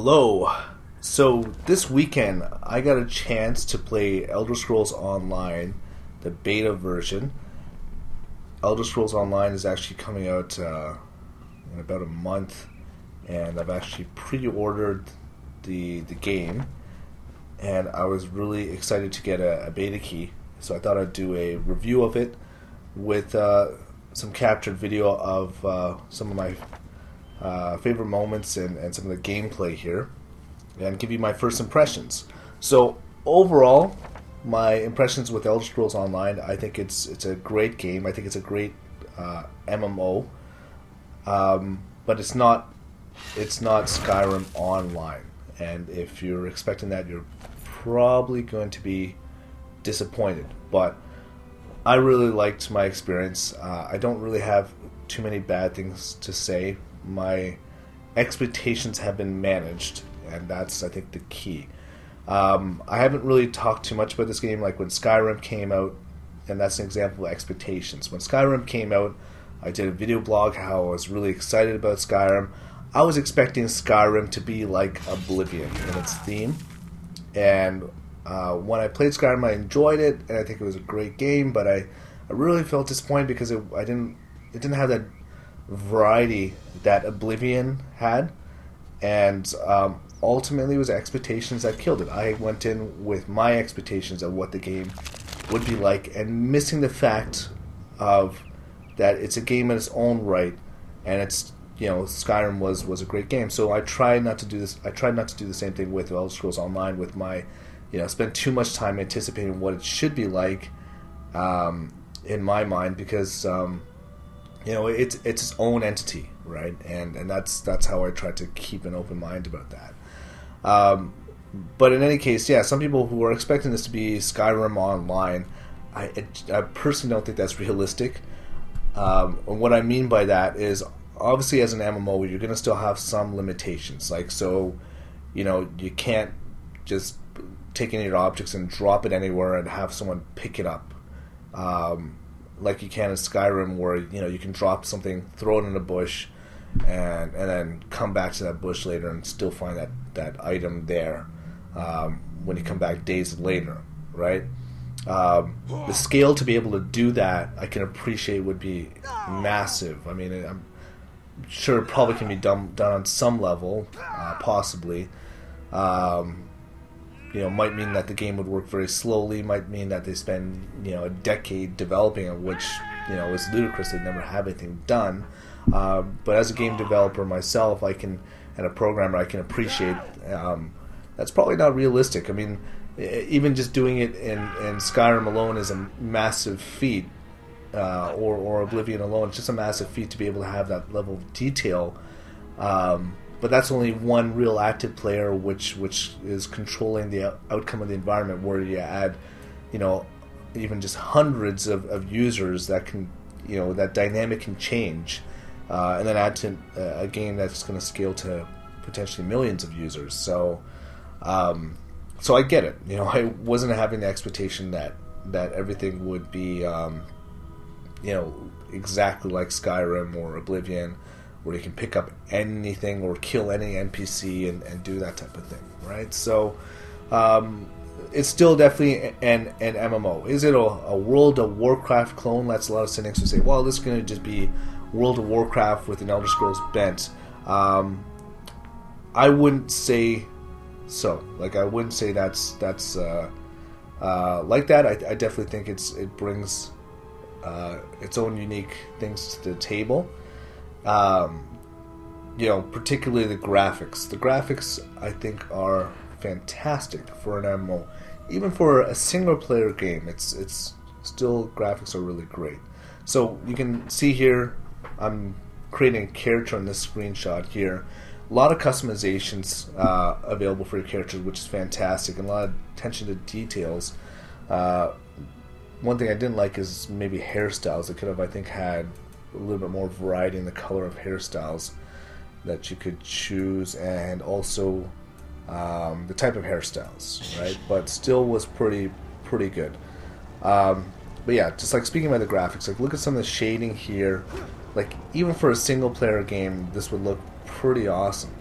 Hello. So this weekend I got a chance to play Elder Scrolls Online, the beta version. Elder Scrolls Online is actually coming out in about a month, and I've actually pre-ordered the game, and I was really excited to get a beta key. So I thought I'd do a review of it with some captured video of some of my favorite moments and some of the gameplay here, and give you my first impressions. So overall, my impressions with Elder Scrolls Online, I think it's a great game. I think it's a great MMO, but it's not Skyrim Online. And if you're expecting that, you're probably going to be disappointed. But I really liked my experience. I don't really have too many bad things to say. My expectations have been managed, and that's, I think, the key. I haven't really talked too much about this game. Like when Skyrim came out, and that's an example of expectations. When Skyrim came out, I did a video blog how I was really excited about Skyrim. I was expecting Skyrim to be like Oblivion in its theme, and when I played Skyrim, I enjoyed it, and I think it was a great game. But I really felt disappointed because it didn't have that variety that Oblivion had, and ultimately it was expectations that killed it. I went in with my expectations of what the game would be like, and missing the fact of that it's a game in its own right, and it's, Skyrim was a great game. So I tried not to do this. I tried not to do the same thing with Elder Scrolls Online, with my, spend too much time anticipating what it should be like, in my mind, because it's its own entity, right? And that's how I try to keep an open mind about that. But in any case, yeah, some people who are expecting this to be Skyrim Online, I personally don't think that's realistic. And what I mean by that is, obviously as an MMO, you're going to still have some limitations. Like, so, you can't just take any of your objects and drop it anywhere and have someone pick it up. Like you can in Skyrim, where you can drop something, throw it in a bush, and then come back to that bush later and still find that item there when you come back days later, right? The scale to be able to do that, I can appreciate, would be massive. I mean, I'm sure it probably can be done on some level, possibly. Might mean that the game would work very slowly, might mean that they spend, a decade developing it, which, is ludicrous. They never have anything done. But as a game developer myself, and a programmer, I can appreciate that's probably not realistic. I mean, even just doing it in Skyrim alone is a massive feat, or Oblivion alone, it's just a massive feat to be able to have that level of detail. But that's only one real active player, which is controlling the outcome of the environment. Where you add, even just hundreds of users, that can, that dynamic can change, and then add to a game that's going to scale to potentially millions of users. So I get it. I wasn't having the expectation that everything would be, exactly like Skyrim or Oblivion, where you can pick up anything or kill any NPC and do that type of thing, right? So it's still definitely an MMO. Is it a World of Warcraft clone? That's a lot of cynics who say, well, this is going to just be World of Warcraft with an Elder Scrolls bent. I wouldn't say so. Like, I wouldn't say that's like that. I definitely think it brings its own unique things to the table. Particularly the graphics. The graphics, I think, are fantastic for an MMO. Even for a single-player game, it's still, graphics are really great. So you can see here, I'm creating a character in this screenshot here. A lot of customizations available for your characters, which is fantastic, and a lot of attention to details. One thing I didn't like is maybe hairstyles. It could have, I think, had a little bit more variety in the color of hairstyles that you could choose, and also the type of hairstyles, right? But still was pretty good. But yeah, just like speaking about the graphics, like look at some of the shading here. Like even for a single player game, this would look pretty awesome.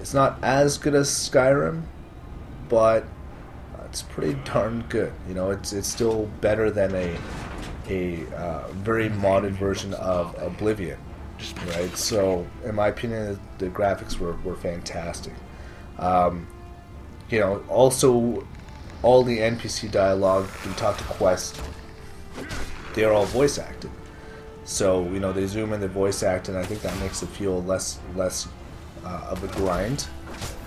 It's not as good as Skyrim, but it's pretty darn good. You know, it's still better than a very modded version of Oblivion, right? So, in my opinion, the graphics were fantastic. You know, also all the NPC dialogue, you talk to Quest, they're all voice acted. So, you know, they zoom in, they voice act, and I think that makes it feel less of a grind.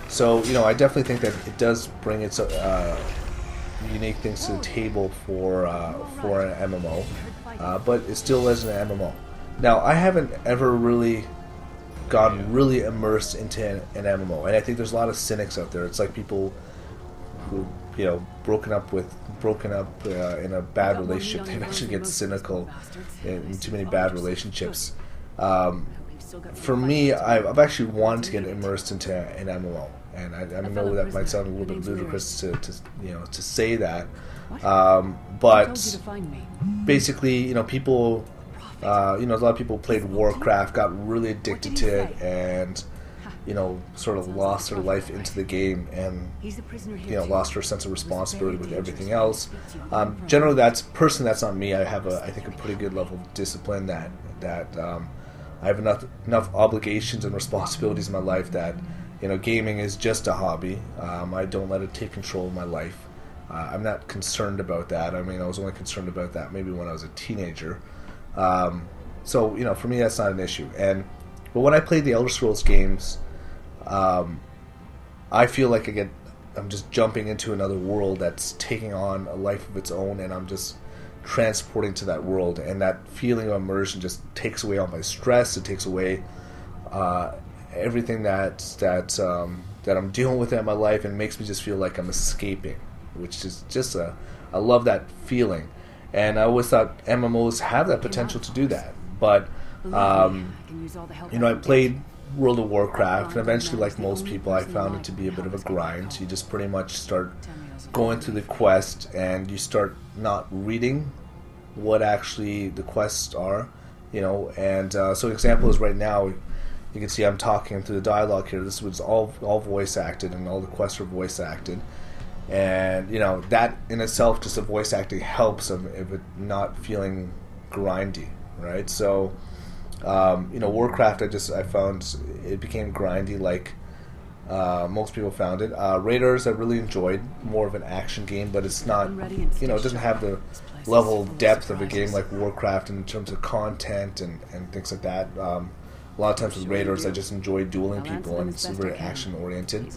So, you know, I definitely think that it does bring its unique things to the table for an MMO, but it still isn't an MMO. Now, I haven't ever really gotten really immersed into an MMO, and I think there's a lot of cynics out there. It's like people who, you know, broken up in a bad relationship, they eventually get cynical in too many bad relationships. For me, I've actually wanted to get immersed into an MMO, and I know that might sound a little bit ludicrous to say that, but basically, you know, people, you know, a lot of people played Warcraft, got really addicted to it, and you know, sort of lost their life into the game, and you know, lost their sense of responsibility with everything else. Generally, that's not me. I have I think a pretty good level of discipline that I have enough obligations and responsibilities in my life that, you know, gaming is just a hobby. I don't let it take control of my life. I'm not concerned about that. I mean, I was only concerned about that maybe when I was a teenager. So, you know, for me, that's not an issue. But when I play the Elder Scrolls games, I feel like I'm just jumping into another world that's taking on a life of its own, and I'm just transporting to that world, and that feeling of immersion just takes away all my stress. It takes away everything that I'm dealing with in my life, and makes me just feel like I'm escaping, which is just I love that feeling, and I always thought MMOs have that potential to do that. But you know, I played World of Warcraft, and eventually, like most people, I found it to be a bit of a grind. You just pretty much start going through the quest, and you start not reading what actually the quests are, you know. And so, example is right now, you can see I'm talking through the dialogue here. This was all voice acted, and all the quests are voice acted. And you know, that in itself, just the voice acting helps of it not feeling grindy, right? So, you know, Warcraft, I found it became grindy, like most people found it. Raiders I really enjoyed, more of an action game, but it's not, you know, it doesn't have the level of depth of a game like Warcraft in terms of content and things like that. A lot of times with Raiders, I just enjoy dueling people, and it's very action oriented.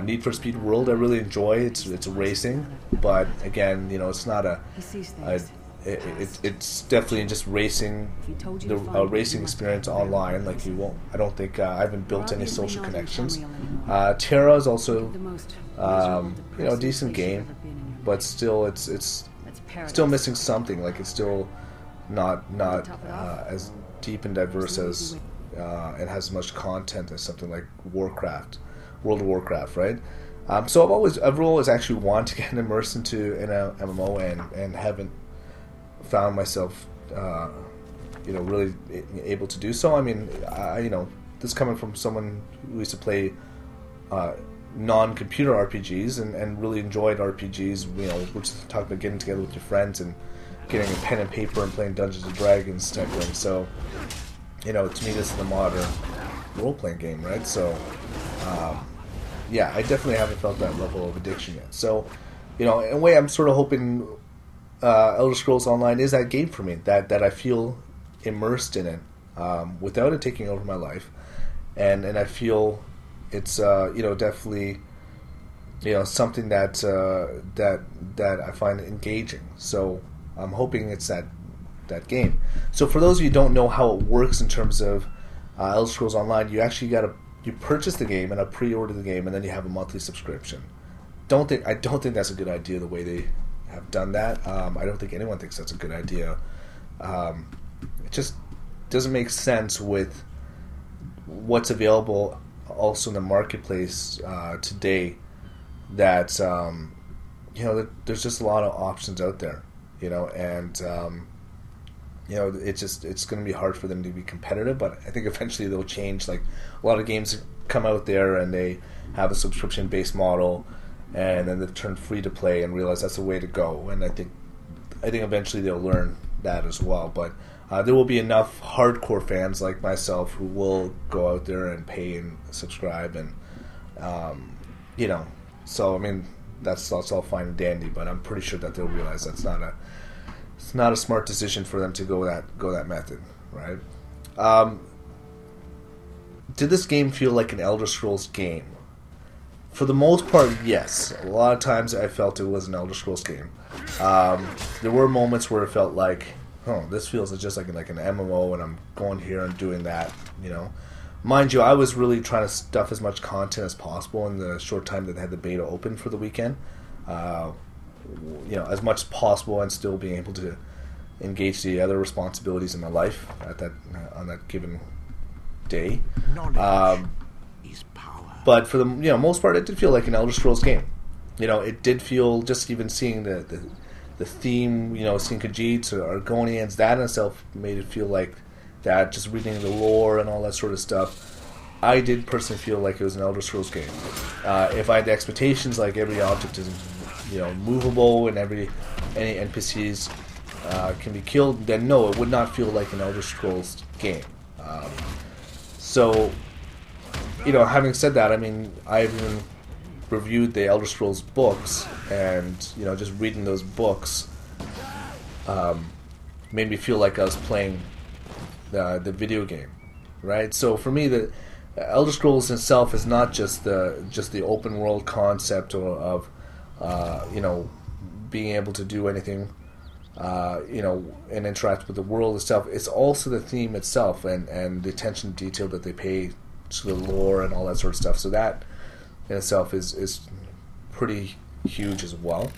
Need for Speed World I really enjoy. It's racing, but again, you know, it's not it's definitely just racing, the racing experience online. Like I don't think I haven't built any social connections. Terra is also, you know, a decent game, but still it's still missing something. Like it's still not as deep and diverse as and has as much content as something like World of Warcraft, right? So I've always actually wanted to get immersed into an MMO and haven't found myself, you know, really able to do so. I mean, you know, this coming from someone who used to play non-computer RPGs and really enjoyed RPGs. You know, we're just talking about getting together with your friends and getting a pen and paper and playing Dungeons and Dragons type thing. So, you know, to me, this is the modern role-playing game, right? So, yeah, I definitely haven't felt that level of addiction yet. So, you know, in a way, I'm sort of hoping Elder Scrolls Online is that game for me, that I feel immersed in it without it taking over my life, and I feel it's you know, definitely, you know, something that that I find engaging. So I'm hoping it's that game. So for those of you who don't know how it works in terms of Elder Scrolls Online, you actually you purchase the game and I pre-order the game, and then you have a monthly subscription. I don't think that's a good idea the way they have done that. I don't think anyone thinks that's a good idea. It just doesn't make sense with what's available also in the marketplace today. That you know, there's just a lot of options out there, you know, and it's going to be hard for them to be competitive. But I think eventually they'll change. Like a lot of games come out there and they have a subscription based model, and then they turn free to play and realize that's the way to go. And I think eventually they'll learn that as well. But there will be enough hardcore fans like myself who will go out there and pay and subscribe, and So I mean, that's all fine and dandy. But I'm pretty sure that they'll realize it's not a smart decision for them to go that method, right? Did this game feel like an Elder Scrolls game? For the most part, yes. A lot of times I felt it was an Elder Scrolls game. There were moments where it felt like, oh, this feels just like an MMO, and I'm going here and doing that, Mind you, I was really trying to stuff as much content as possible in the short time that they had the beta open for the weekend. As much as possible, and still being able to engage the other responsibilities in my life on that given day. Is power. But for the most part, it did feel like an Elder Scrolls game. It did feel, just even seeing the theme, seeing Khajiits or Argonians, that in itself made it feel like that. Just reading the lore and all that sort of stuff, I did personally feel like it was an Elder Scrolls game. If I had the expectations, like every object is movable and any NPCs can be killed, then no, it would not feel like an Elder Scrolls game. Having said that, I mean, I've even reviewed the Elder Scrolls books, and just reading those books made me feel like I was playing the video game, right? So for me, the Elder Scrolls itself is not just the open world concept of being able to do anything, and interact with the world itself. It's also the theme itself and the attention to detail that they pay to the lore and all that sort of stuff. So that in itself is pretty huge as well.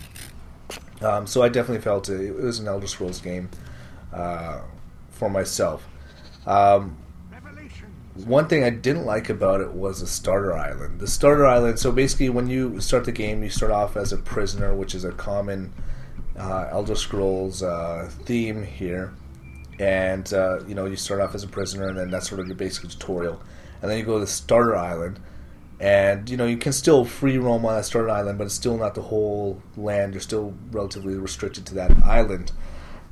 So I definitely felt it was an Elder Scrolls game for myself. One thing I didn't like about it was the starter island. The starter island, so basically when you start the game, you start off as a prisoner, which is a common Elder Scrolls theme here. And, you start off as a prisoner, and then that's sort of your basic tutorial. And then you go to the starter island, and, you can still free roam on that starter island, but it's still not the whole land. You're still relatively restricted to that island.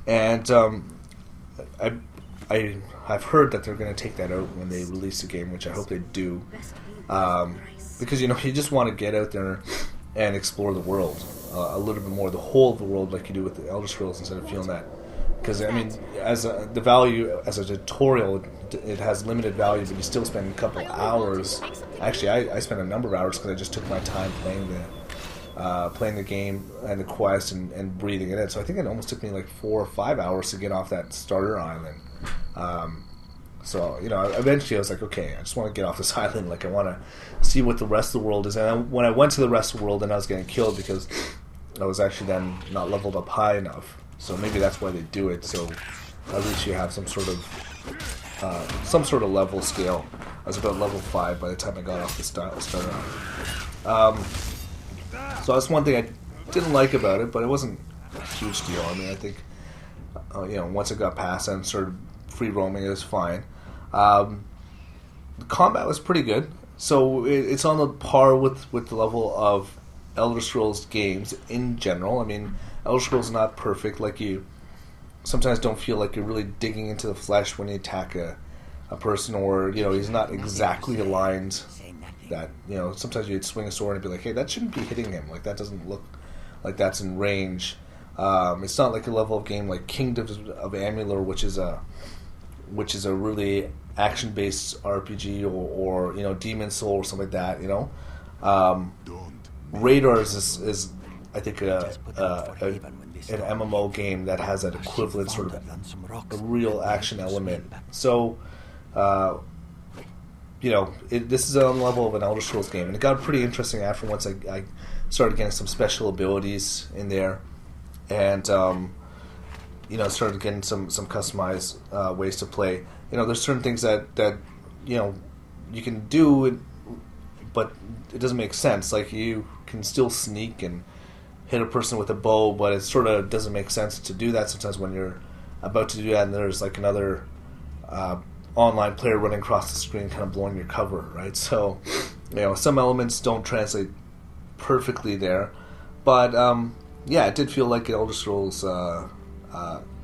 And I've heard that they're going to take that out when they release the game, which I hope they do, because you just want to get out there and explore the world a little bit more, the whole of the world, like you do with the Elder Scrolls, instead of feeling that. Because I mean, the value as a tutorial, it has limited value, but you still spend a couple hours. Actually, I spent a number of hours because I just took my time playing the game and the quest and breathing it in. So I think it almost took me like 4 or 5 hours to get off that starter island. Eventually I was like, okay, I just want to get off this island. Like, I want to see what the rest of the world is. And when I went to the rest of the world, then I was getting killed because I was actually then not leveled up high enough. So maybe that's why they do it. So at least you have some sort of level scale. I was about level 5 by the time I got off the starter island. So that's one thing I didn't like about it, but it wasn't a huge deal. I mean, I think once it got past and started free roaming, it was fine. The combat was pretty good, so it's on the par with the level of Elder Scrolls games in general. I mean, Elder Scrolls is not perfect. Like, you sometimes don't feel like you're really digging into the flesh when you attack a person, or he's not exactly aligned. That sometimes you'd swing a sword and be like, hey, that shouldn't be hitting him. Like, that doesn't look like that's in range. It's not like a level of game like Kingdoms of Amalur, which is a really action-based RPG, or Demon Soul or something like that. Raiders is I think an MMO game that has that equivalent sort of a real action element. So this is on the level of an Elder Scrolls game, and it got pretty interesting after once I started getting some special abilities in there, and started getting some customized ways to play. There's certain things that you can do, but it doesn't make sense. Like, you can still sneak and hit a person with a bow, but it sort of doesn't make sense to do that sometimes when you're about to do that, and there's like another online player running across the screen, kind of blowing your cover, right? So, some elements don't translate perfectly there, but yeah, it did feel like Elder Scrolls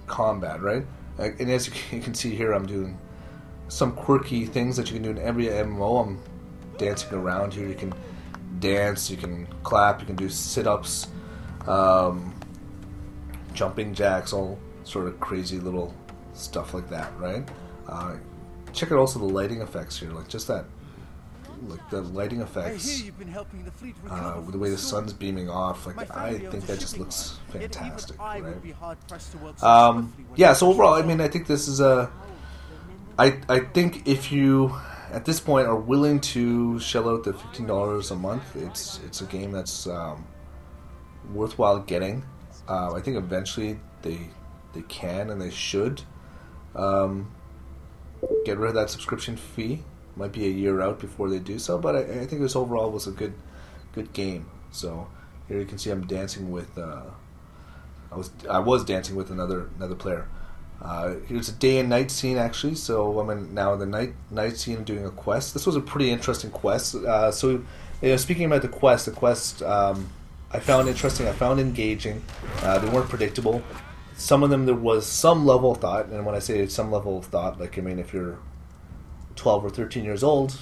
combat, right? And as you can see here, I'm doing some quirky things that you can do in every MMO. I'm dancing around here. You can dance, you can clap, you can do sit-ups, jumping jacks, all sort of crazy little stuff like that, right? Check out also the lighting effects here, like just that, like the lighting effects, with the way the sun's beaming off, like I think that just looks fantastic, right? Yeah, so overall, I mean, I think this is I think if you, at this point, are willing to shell out the $15 a month, it's a game that's worthwhile getting. I think eventually they can and they should get rid of that subscription fee. Might be a year out before they do so, but I think this overall was a good game. So here you can see I'm dancing with I was dancing with another player. Here's a day and night scene actually. So I'm now in the night scene doing a quest. This was a pretty interesting quest. So speaking about the quest I found interesting. I found engaging. They weren't predictable. Some of them there was some level of thought, and when I say some level of thought, like I mean if you're 12 or 13 years old,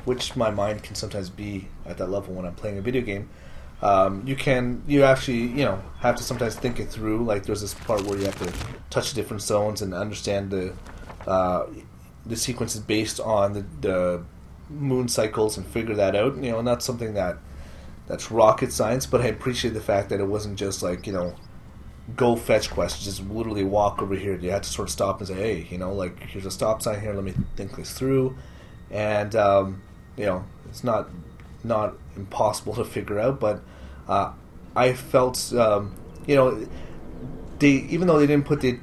which my mind can sometimes be at that level when I'm playing a video game, you actually have to sometimes think it through. Like there's this part where you have to touch different zones and understand the sequences based on the moon cycles and figure that out. And that's something that's rocket science, but I appreciate the fact that it wasn't just like go fetch quests, just literally walk over here. You had to sort of stop and say, hey, like here's a stop sign here, let me think this through. And it's not impossible to figure out, but I felt they, even though they didn't put the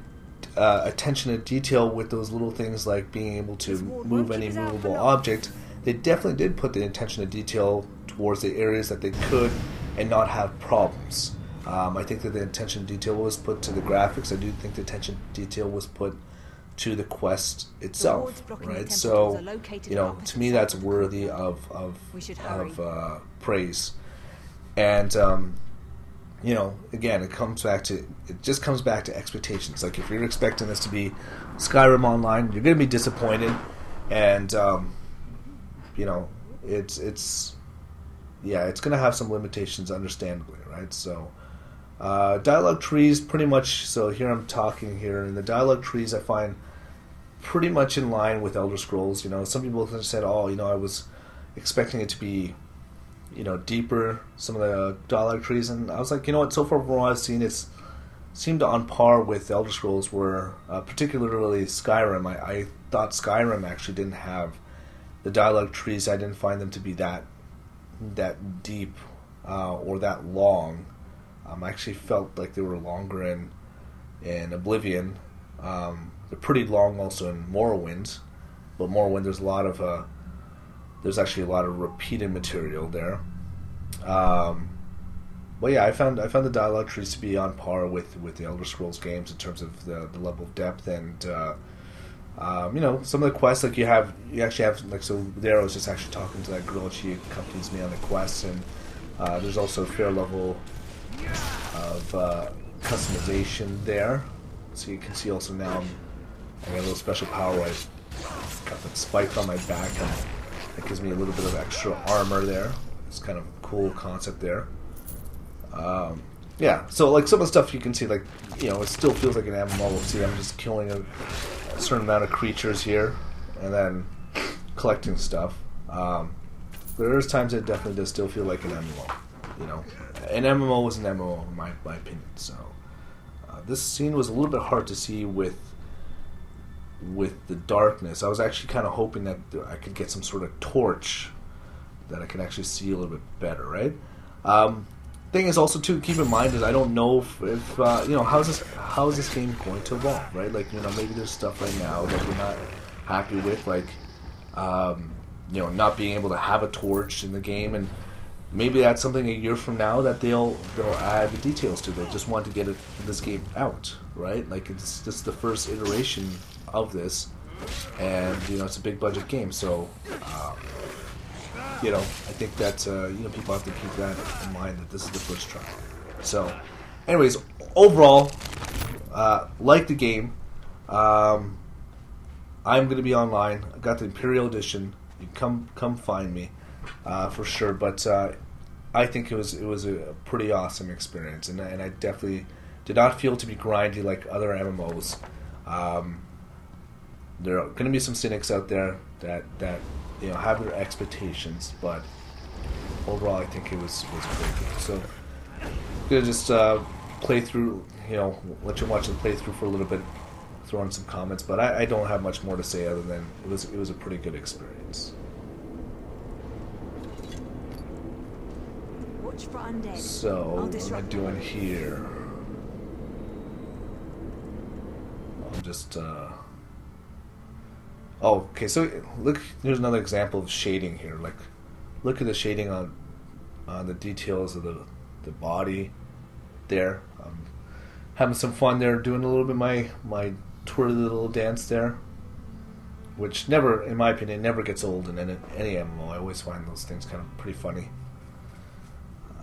attention to detail with those little things like being able to move any movable object, they definitely did put the attention to detail towards the areas that they could and not have problems. I think that the attention to detail was put to the graphics. I do think the attention to detail was put to the quest itself, right? So, to me that's worthy of praise. And again, it just comes back to expectations. Like if you're expecting this to be Skyrim Online, you're going to be disappointed. And it's going to have some limitations, understandably, right? So. Dialogue trees, pretty much. So here I'm talking here, and the dialogue trees I find pretty much in line with Elder Scrolls. Some people have said, "Oh, I was expecting it to be, deeper." Some of the dialogue trees, and I was like, what? So far from what I've seen, it's seemed on par with Elder Scrolls. Where particularly Skyrim, I thought Skyrim actually didn't have the dialogue trees. I didn't find them to be that deep or that long. I actually felt like they were longer in Oblivion. They're pretty long also in Morrowind, but Morrowind there's actually a lot of repeated material there. But yeah, I found the dialogue trees to be on par with the Elder Scrolls games in terms of the level of depth and some of the quests like you actually have like, so there I was just actually talking to that girl. She accompanies me on the quests, and there's also a fair level of customization there. So you can see also now I got a little special power. I got that spike on my back, and that gives me a little bit of extra armor there. It's kind of a cool concept there. Yeah, so like some of the stuff you can see, like it still feels like an MMO. See, I'm just killing a certain amount of creatures here, and then collecting stuff. There's times it definitely does still feel like an MMO. An MMO was an MMO in my opinion. So this scene was a little bit hard to see with the darkness. I was actually kind of hoping that I could get some sort of torch that I could actually see a little bit better, right? Thing is also to keep in mind is I don't know if how is this game going to evolve, right? Like maybe there's stuff right now that we're not happy with, like not being able to have a torch in the game, and maybe that's something a year from now that they'll add the details to. They just want to get this game out, right? Like it's just the first iteration of this, and it's a big budget game, so I think that people have to keep that in mind, that this is the first try. So, anyways, overall, like the game. I'm going to be online. I got the Imperial Edition. You can come find me for sure. But I think it was a pretty awesome experience, and I definitely did not feel to be grindy like other MMOs. There are going to be some cynics out there that have their expectations, but overall, I think it was a great game. So I'm gonna just play through. Let you watch the playthrough for a little bit. Throw in some comments, but I don't have much more to say other than it was a pretty good experience. Watch for undead. So what am I doing here? I'm just oh, okay, so look, here's another example of shading here. Like, look at the shading on the details of the body there. I'm having some fun there, doing a little bit my twirly little dance there, which never, in my opinion, never gets old in any MMO. I always find those things kind of pretty funny.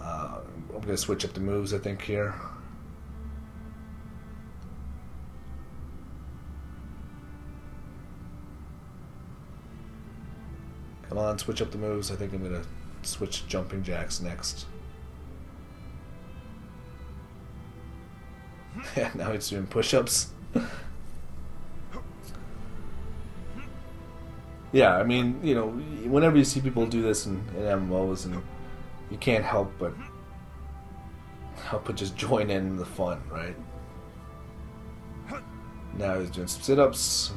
I'm going to switch up the moves, I think, here. Come on, switch up the moves. I think I'm going to switch jumping jacks next. Yeah, now he's doing push-ups. Yeah, I mean, whenever you see people do this in MMOs, and you can't help but just join in the fun, right? Now he's doing some sit-ups.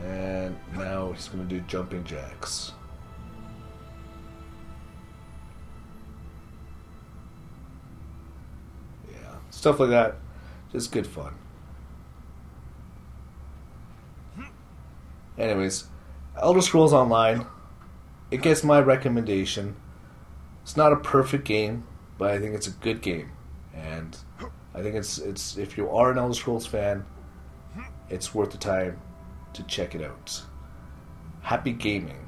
And now he's going to do jumping jacks. Stuff like that, just good fun. Anyways, Elder Scrolls Online, it gets my recommendation. It's not a perfect game, but I think it's a good game, and I think it's if you are an Elder Scrolls fan, it's worth the time to check it out. Happy gaming.